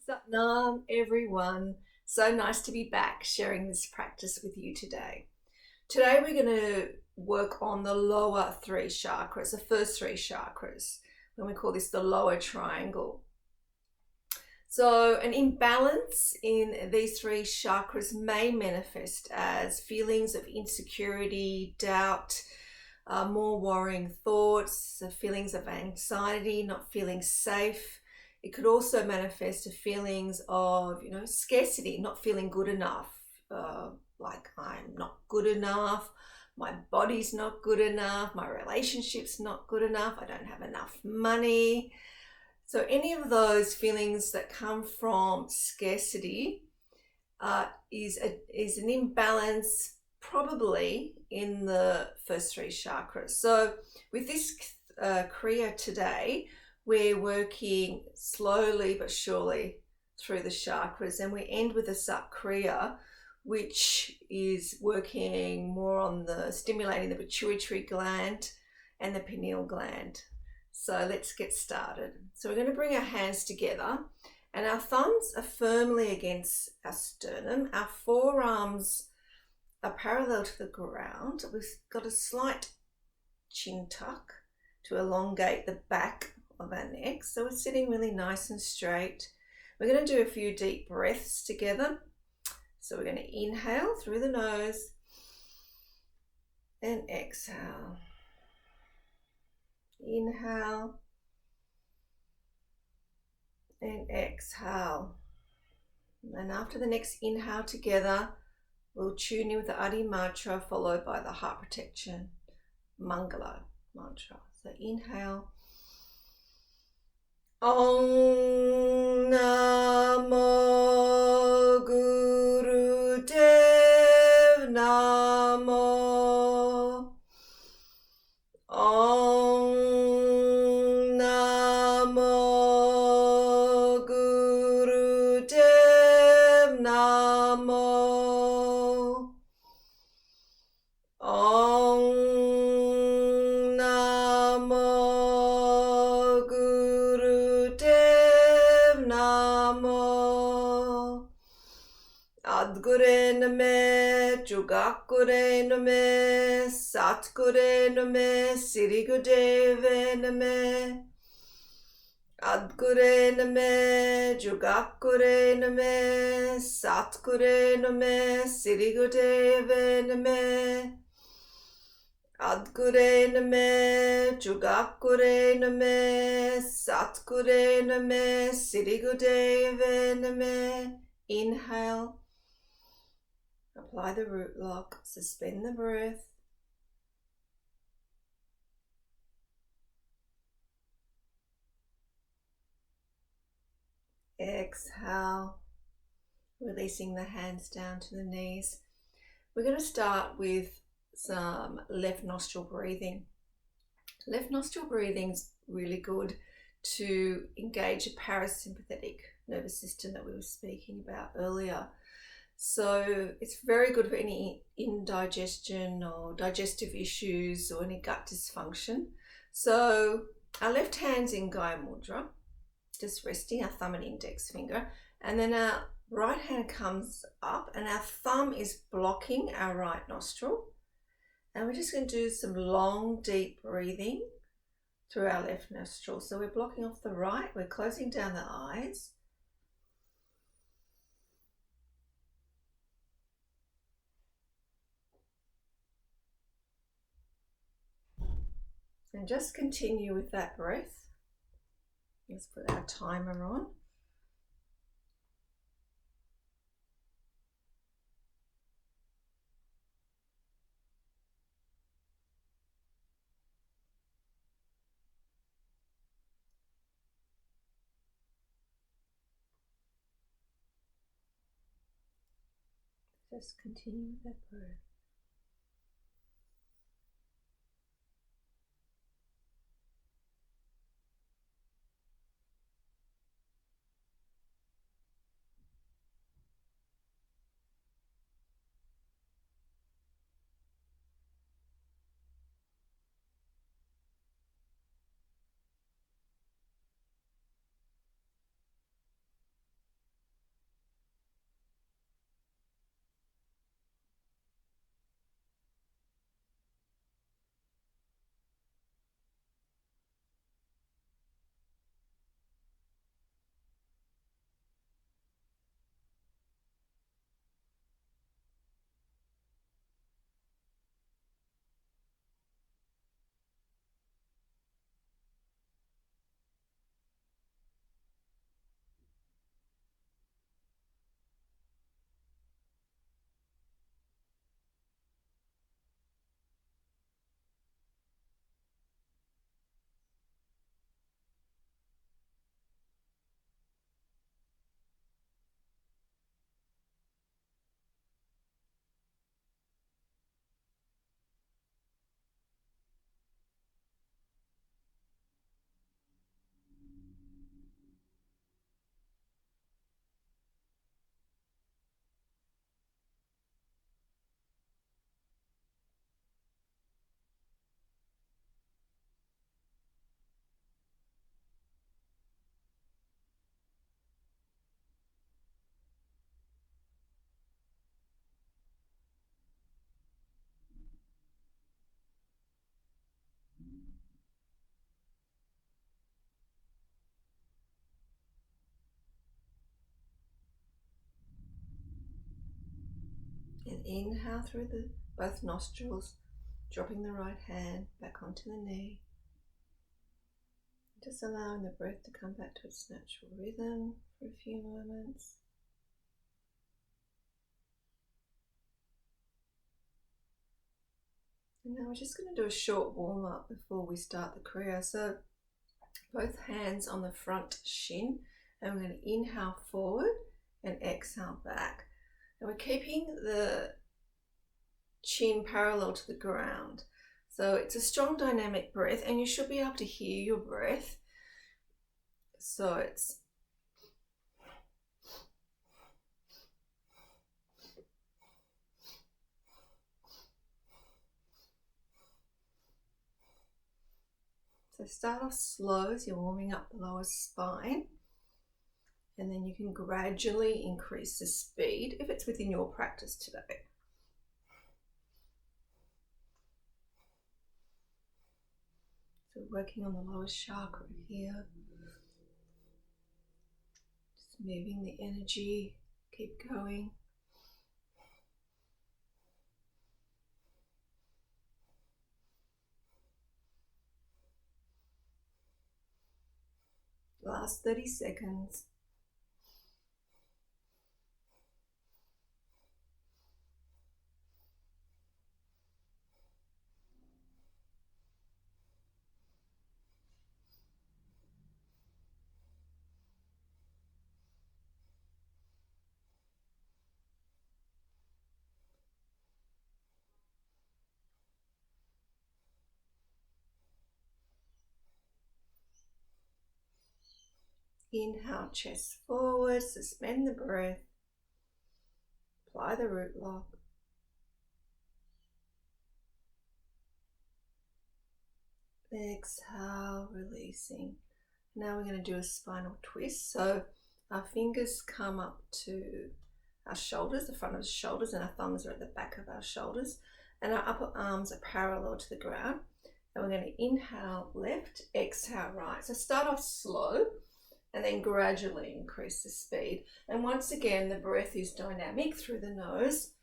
Satnam, everyone. So nice to be back sharing this practice with you today. Today, we're going to work on the lower three chakras, the first three chakras, and we call this the lower triangle. So, an imbalance in these three chakras may manifest as feelings of insecurity, doubt, more worrying thoughts, feelings of anxiety, not feeling safe. It could also manifest as feelings of, scarcity, not feeling good enough, like I'm not good enough, my body's not good enough, my relationship's not good enough, I don't have enough money. So any of those feelings that come from scarcity is an imbalance probably in the first three chakras. So with this Kriya today, we're working slowly but surely through the chakras, and we end with a Sat Kriya, which is working more on the stimulating the pituitary gland and the pineal gland. So let's get started. So we're going to bring our hands together and our thumbs are firmly against our sternum. Our forearms are parallel to the ground. We've got a slight chin tuck to elongate the back of our neck. So we're sitting really nice and straight. We're going to do a few deep breaths together. So we're going to inhale through the nose and exhale. Inhale and exhale. And after the next inhale together, we'll tune in with the Adi mantra followed by the heart protection Mangala mantra. So inhale. Om Namo Guru Dev Namo. Om Namo Guru Dev Namo. Om Namo Guru Dev Namo. Adgure Name, Jugakure Name, Satgure Name, Sirigudeve Name. Adgure Name, Jugakure Name, Satgure Name, Sirigudeve Name. Adgure Name, Jugakure Name, Satgure Name, Sirigudeve Name. Inhale. Apply the root lock, suspend the breath. Exhale, releasing the hands down to the knees. We're going to start with some left nostril breathing. Left nostril breathing is really good to engage the parasympathetic nervous system that we were speaking about earlier. So it's very good for any indigestion or digestive issues or any gut dysfunction. So our left hand's in Gaya Mudra, just resting our thumb and index finger, and then our right hand comes up and our thumb is blocking our right nostril. And we're just going to do some long, deep breathing through our left nostril. So we're blocking off the right, we're closing down the eyes. And just continue with that breath. Let's put our timer on. Just continue with that breath. inhale through both nostrils, dropping the right hand back onto the knee. Just allowing the breath to come back to its natural rhythm for a few moments. And now we're just going to do a short warm up before we start the Kriya. So both hands on the front shin, and we're going to inhale forward and exhale back. And we're keeping the chin parallel to the ground. So it's a strong dynamic breath, and you should be able to hear your breath. So it's so start off slow as you're warming up the lower spine, and then you can gradually increase the speed if it's within your practice today. So working on the lowest chakra here. Just moving the energy, keep going. Last 30 seconds. Inhale, chest forward, suspend the breath, apply the root lock. Exhale, releasing. Now we're going to do a spinal twist. So our fingers come up to our shoulders, the front of the shoulders, and our thumbs are at the back of our shoulders, and our upper arms are parallel to the ground. And we're going to inhale left, exhale right. So start off slow and then gradually increase the speed. And once again, the breath is dynamic through the nose.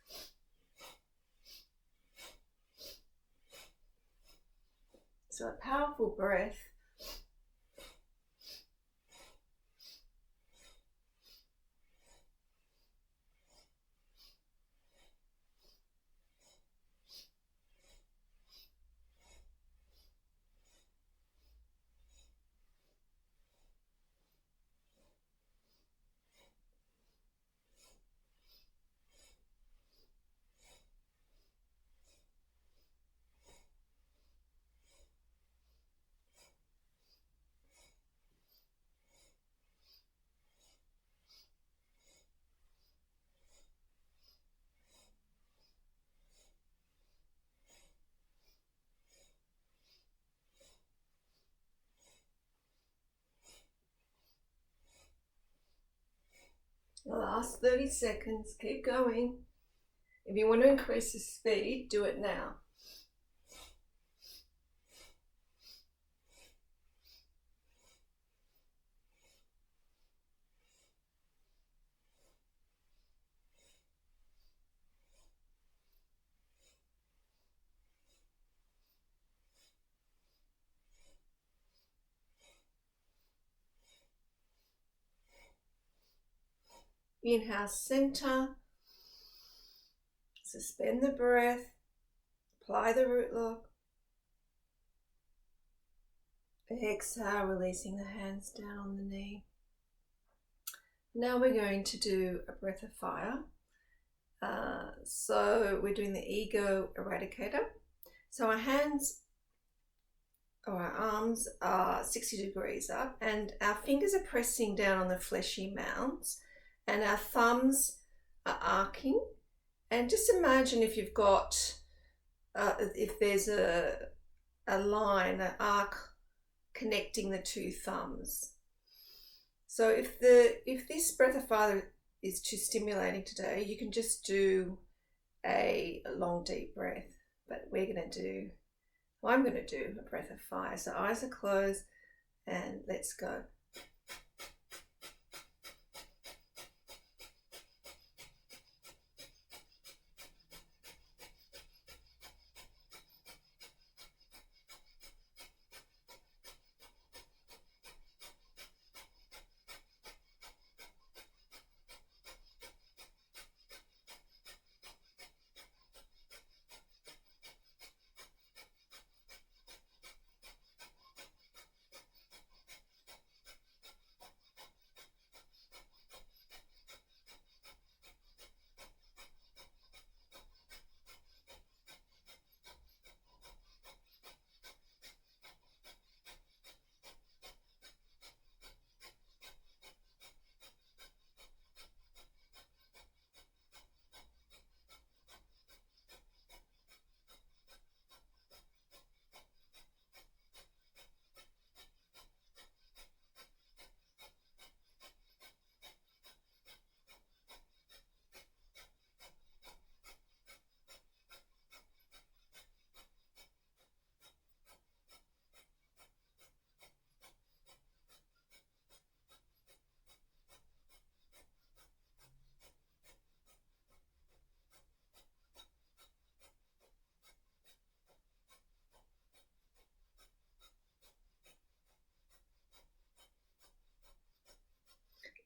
So a powerful breath. The last 30 seconds, keep going. If you want to increase the speed, do it now. Inhale, center. Suspend the breath. Apply the root lock. Exhale, releasing the hands down on the knee. Now we're going to do a breath of fire. So we're doing the ego eradicator. So our hands or our arms are 60 degrees up, and our fingers are pressing down on the fleshy mounds, and our thumbs are arcing. And just imagine if you've got, if there's a line, an arc connecting the two thumbs. So if this breath of fire is too stimulating today, you can just do a long deep breath. But I'm going to do a breath of fire. So eyes are closed and let's go.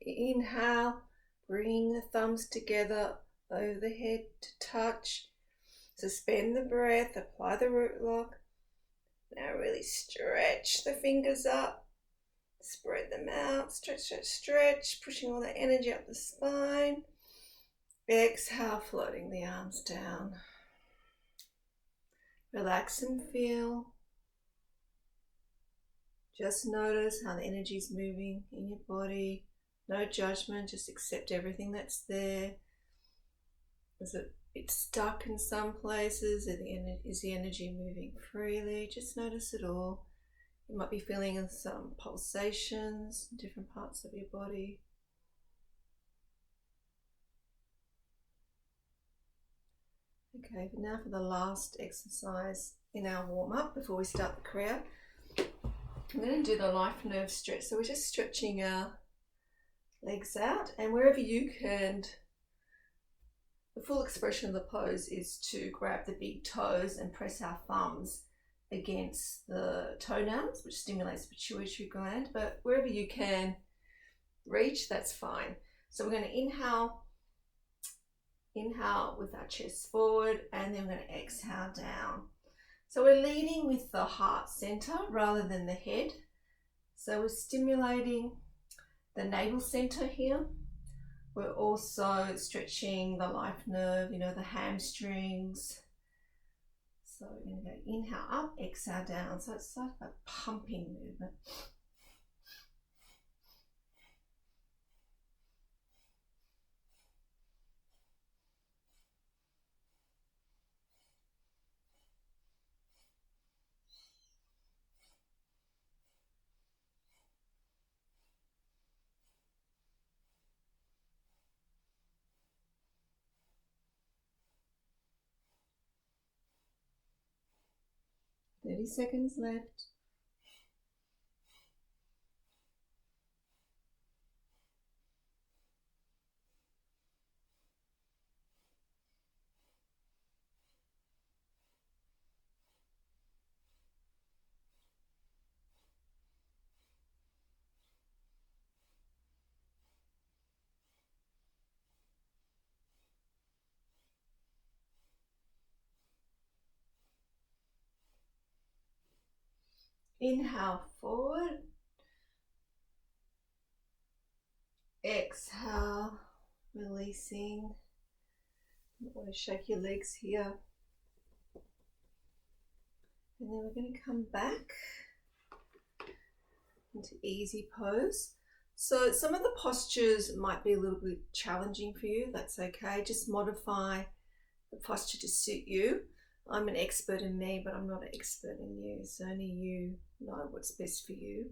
Inhale, bring the thumbs together over the head to touch. Suspend the breath, apply the root lock. Now really stretch the fingers up, spread them out, stretch, stretch, stretch, pushing all the energy up the spine. Exhale, floating the arms down. Relax and feel. Just notice how the energy is moving in your body. No judgment, just accept everything that's there. Is it stuck in some places? Is the energy moving freely? Just notice it all. You might be feeling some pulsations in different parts of your body. Okay, but now for the last exercise in our warm-up before we start the Kriya. I'm going to do the life nerve stretch. So we're just stretching our legs out, and wherever you can, the full expression of the pose is to grab the big toes and press our thumbs against the toenails, which stimulates the pituitary gland, but wherever you can reach, that's fine. So we're going to inhale with our chest forward, and then we're going to exhale down. So we're leading with the heart center rather than the head. So we're stimulating the navel center here. We're also stretching the life nerve, the hamstrings. So we're going to go inhale up, exhale down. So it's like a pumping movement. 30 seconds left. Inhale forward. Exhale, releasing. You want to shake your legs here. And then we're going to come back into easy pose. So some of the postures might be a little bit challenging for you. That's okay. Just modify the posture to suit you. I'm an expert in me, but I'm not an expert in you. So only you know what's best for you.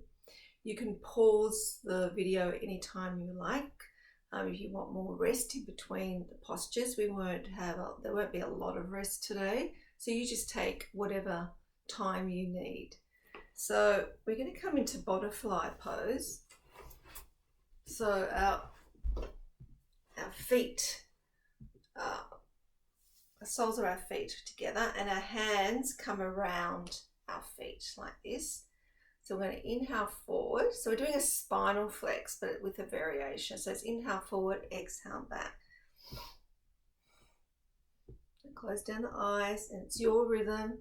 You can pause the video anytime you like. If you want more rest in between the postures, there won't be a lot of rest today. So you just take whatever time you need. So we're going to come into butterfly pose. So our feet, the soles of our feet together, and our hands come around our feet like this. So we're going to inhale forward. So we're doing a spinal flex, but with a variation. So it's inhale forward, exhale back. And close down the eyes, and it's your rhythm.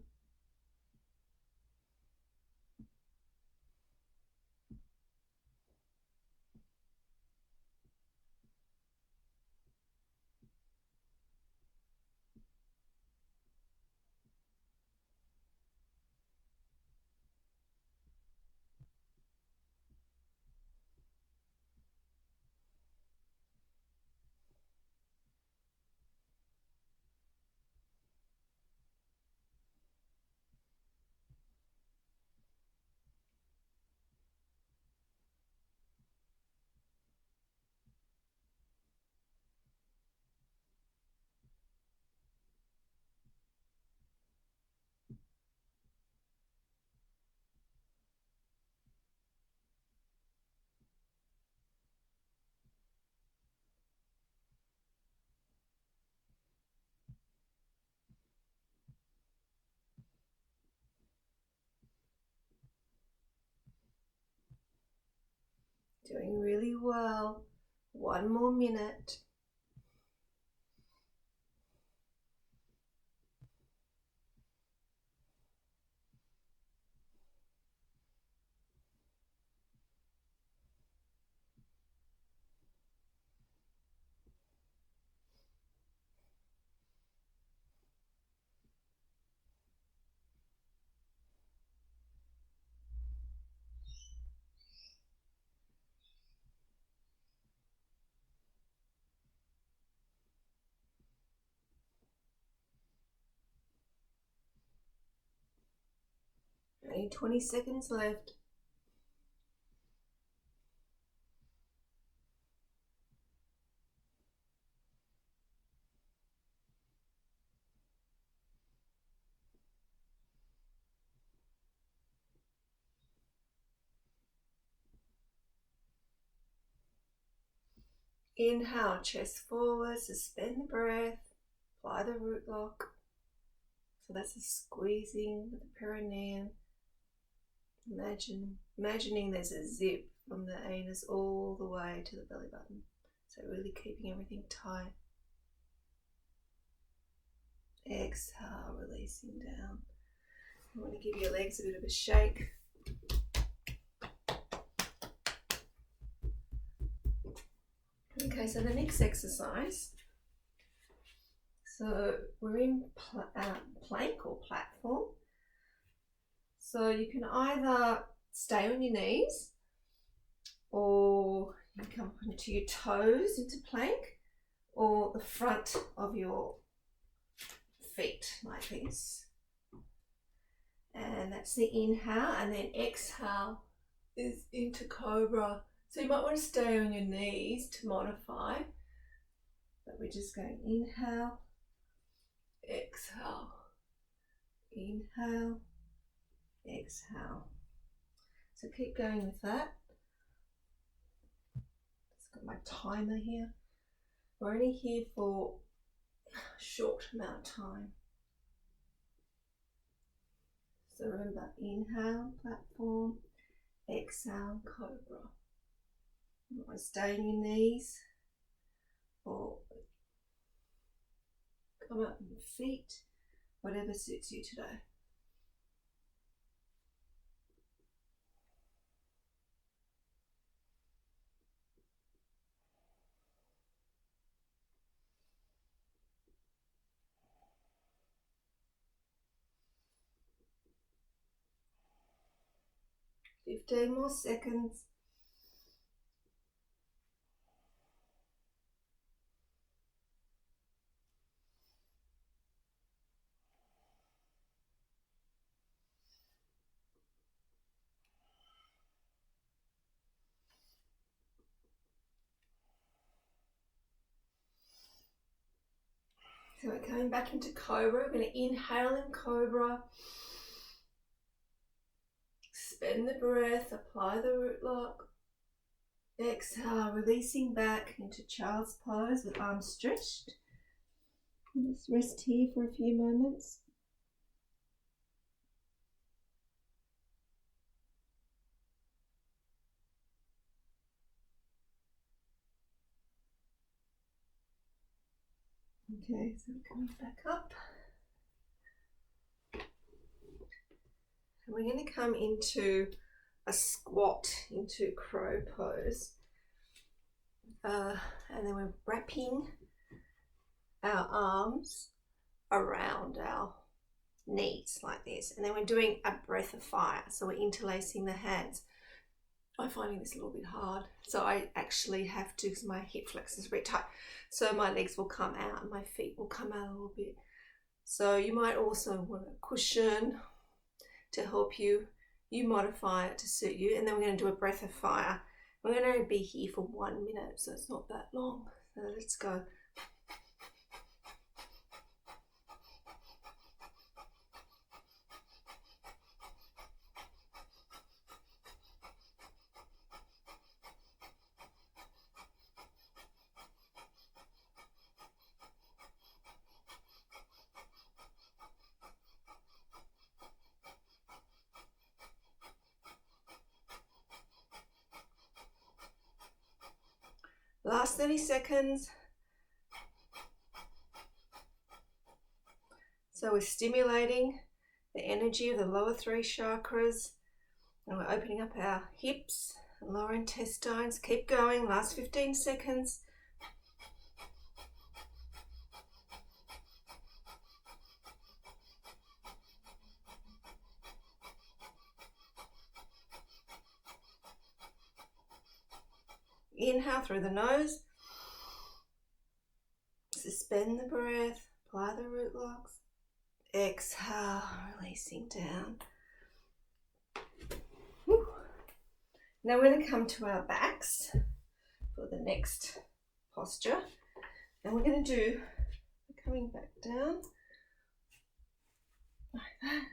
Doing really well. One more minute. Only 20 seconds left. Inhale, chest forward, suspend the breath, apply the root lock. So that's a squeezing of the perineum. Imagining there's a zip from the anus all the way to the belly button. So really keeping everything tight. Exhale, releasing down. I want to give your legs a bit of a shake. Okay, so the next exercise. So we're in plank or platform. So you can either stay on your knees or you can come onto your toes into plank or the front of your feet like this. And that's the inhale, and then exhale is into cobra. So you might want to stay on your knees to modify, but we're just going inhale, exhale, inhale, exhale. So keep going with that. Just got my timer here. We're only here for a short amount of time. So remember, inhale, platform, exhale, cobra. You want to stay on your knees or come up on your feet, whatever suits you today. Fifteen more seconds. So we're coming back into cobra. We're going to inhale in cobra. Suspend the breath, apply the root lock. Exhale, releasing back into child's pose with arms stretched. Just rest here for a few moments. Okay, so we're coming back up. And we're going to come into a squat, into crow pose. And then we're wrapping our arms around our knees like this. And then we're doing a breath of fire. So we're interlacing the hands. I'm finding this a little bit hard. So I actually have to, because my hip flexors are very tight. So my legs will come out and my feet will come out a little bit. So you might also want a cushion to help you. You modify it to suit you. And then we're going to do a breath of fire. We're going to be here for 1 minute, so it's not that long. So let's go. Last 30 seconds. So we're stimulating the energy of the lower three chakras, and we're opening up our hips and lower intestines. Keep going, last 15 seconds. Inhale through the nose. Suspend the breath, apply the root locks. Exhale, releasing down. Whew. Now we're going to come to our backs for the next posture. And we're going to do, coming back down, like that.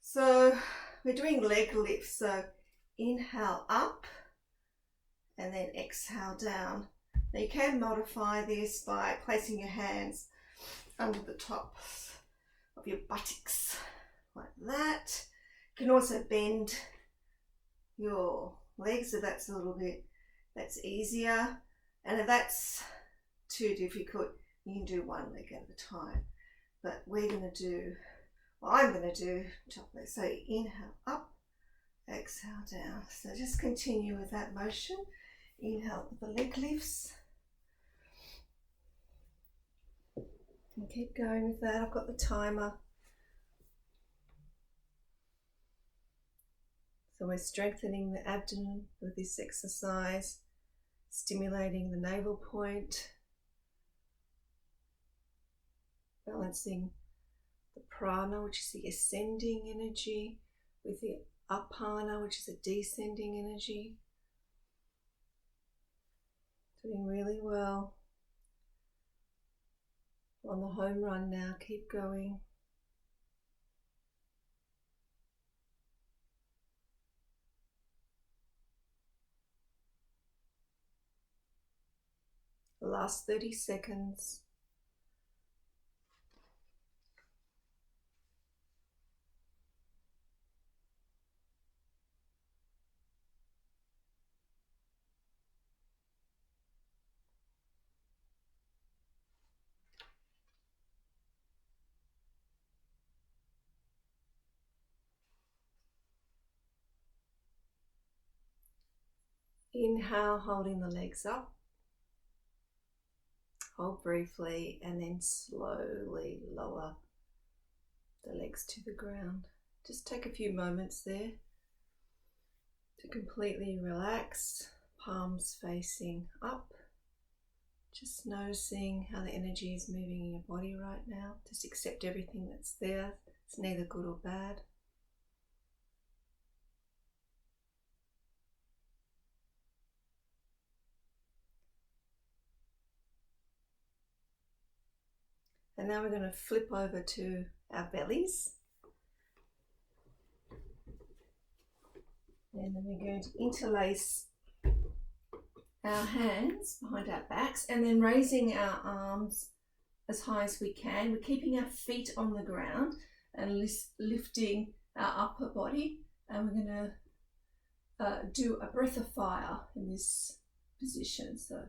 So we're doing leg lifts. So inhale up and then exhale down. Now you can modify this by placing your hands under the tops of your buttocks like that. You can also bend your legs if that's that's easier. And if that's too difficult, you can do one leg at a time. But I'm going to do top leg. So inhale up, exhale down. So just continue with that motion. Inhale with the leg lifts. And keep going with that. I've got the timer. So we're strengthening the abdomen with this exercise, stimulating the navel point, balancing the prana, which is the ascending energy, with the apana, which is a descending energy. Doing really well. On the home run now, keep going. The last 30 seconds. Inhale, holding the legs up. Hold briefly and then slowly lower the legs to the ground. Just take a few moments there to completely relax, palms facing up. Just noticing how the energy is moving in your body right now. Just accept everything that's there. It's neither good or bad. And now we're going to flip over to our bellies. And then we're going to interlace our hands behind our backs and then raising our arms as high as we can. We're keeping our feet on the ground and lifting our upper body. And we're going to do a breath of fire in this position. So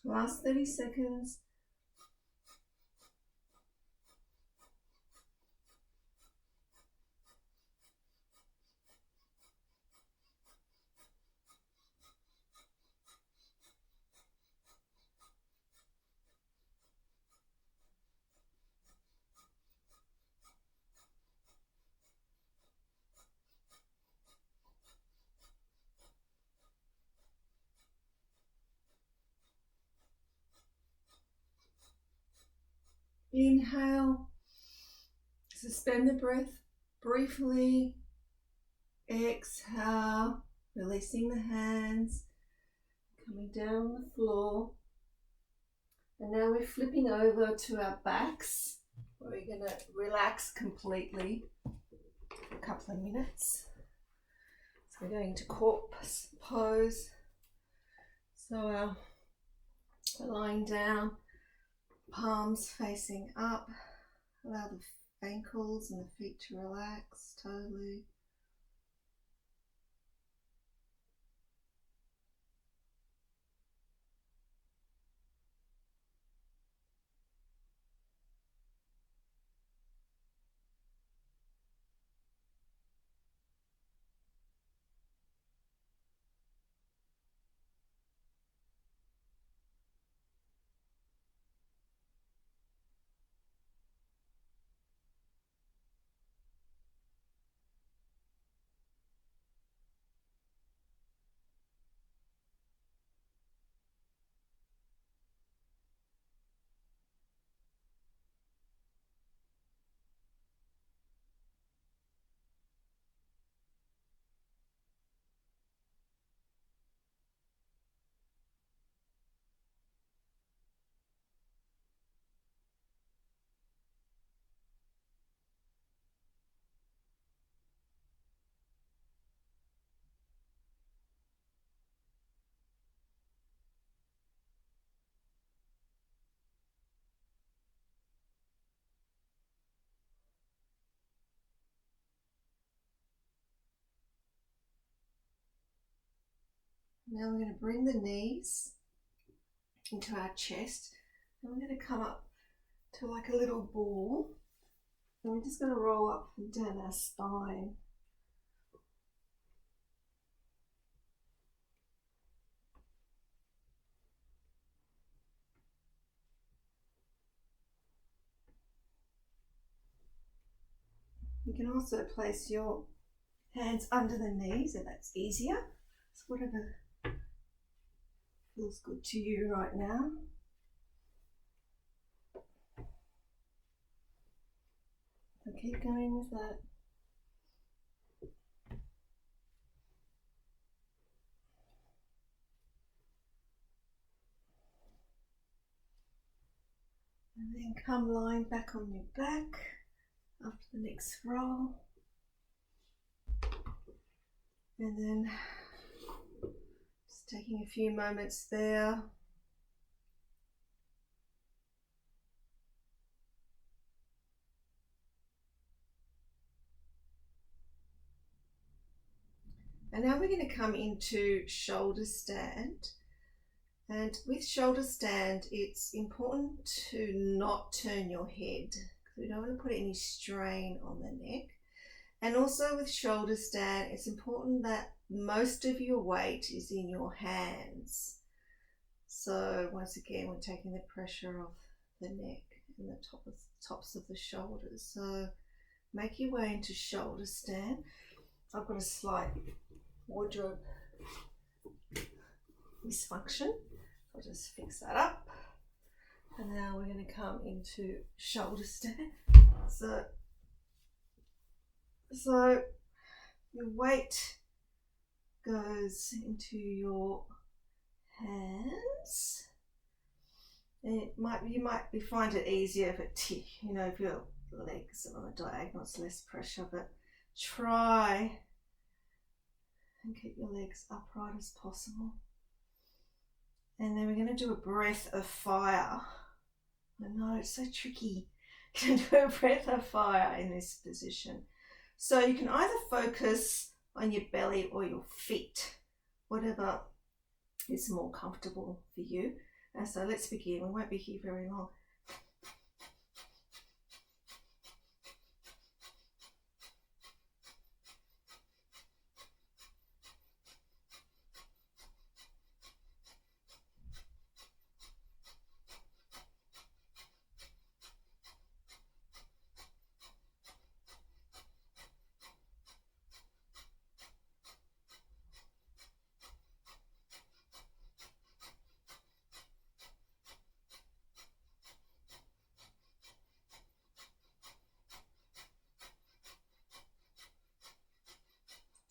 last 30 seconds. Inhale, suspend the breath briefly. Exhale, releasing the hands, coming down on the floor. And now we're flipping over to our backs, where we're going to relax completely for a couple of minutes. So we're going to corpse pose. So we're lying down, palms facing up. Allow the ankles and the feet to relax totally. Now we're going to bring the knees into our chest, and we're going to come up to like a little ball, and we're just going to roll up and down our spine. You can also place your hands under the knees if that's easier. So whatever feels good to you right now. So keep going with that. And then come lying back on your back after the next roll. And then just taking a few moments there. And now we're going to come into shoulder stand. And with shoulder stand, it's important to not turn your head because we don't want to put any strain on the neck. And also with shoulder stand, it's important that most of your weight is in your hands. So once again, we're taking the pressure off the neck and the tops of the shoulders. So make your way into shoulder stand. I've got a slight wardrobe dysfunction. I'll just fix that up. And now we're going to come into shoulder stand. So your weight goes into your hands. And you might find it easier if your legs are on a diagonal, it's less pressure, but try and keep your legs upright as possible. And then we're going to do a breath of fire. I know, it's so tricky. Going to do a breath of fire in this position. So you can either focus on your belly or your feet, whatever is more comfortable for you. And so let's begin. We won't be here very long.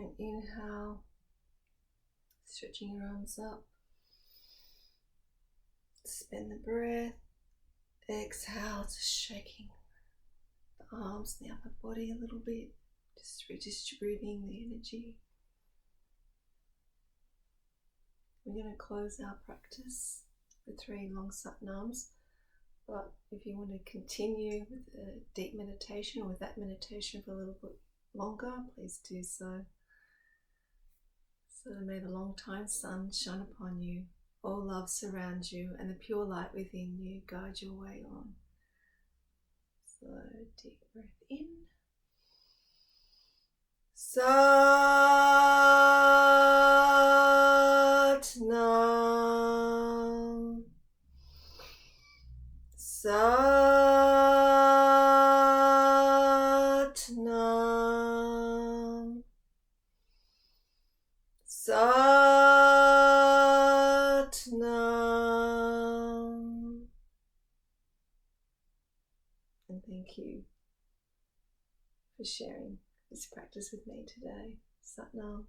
And inhale, stretching your arms up. Spin the breath. Exhale, just shaking the arms and the upper body a little bit, just redistributing the energy. We're going to close our practice with 3 long Satnams, but if you want to continue with a deep meditation or with that meditation for a little bit longer, please do so. So may the long time sun shine upon you, all love surround you, and the pure light within you guide your way on. So deep breath in. Satnam. Satnam. Satnam. And thank you for sharing this practice with me today. Satnam.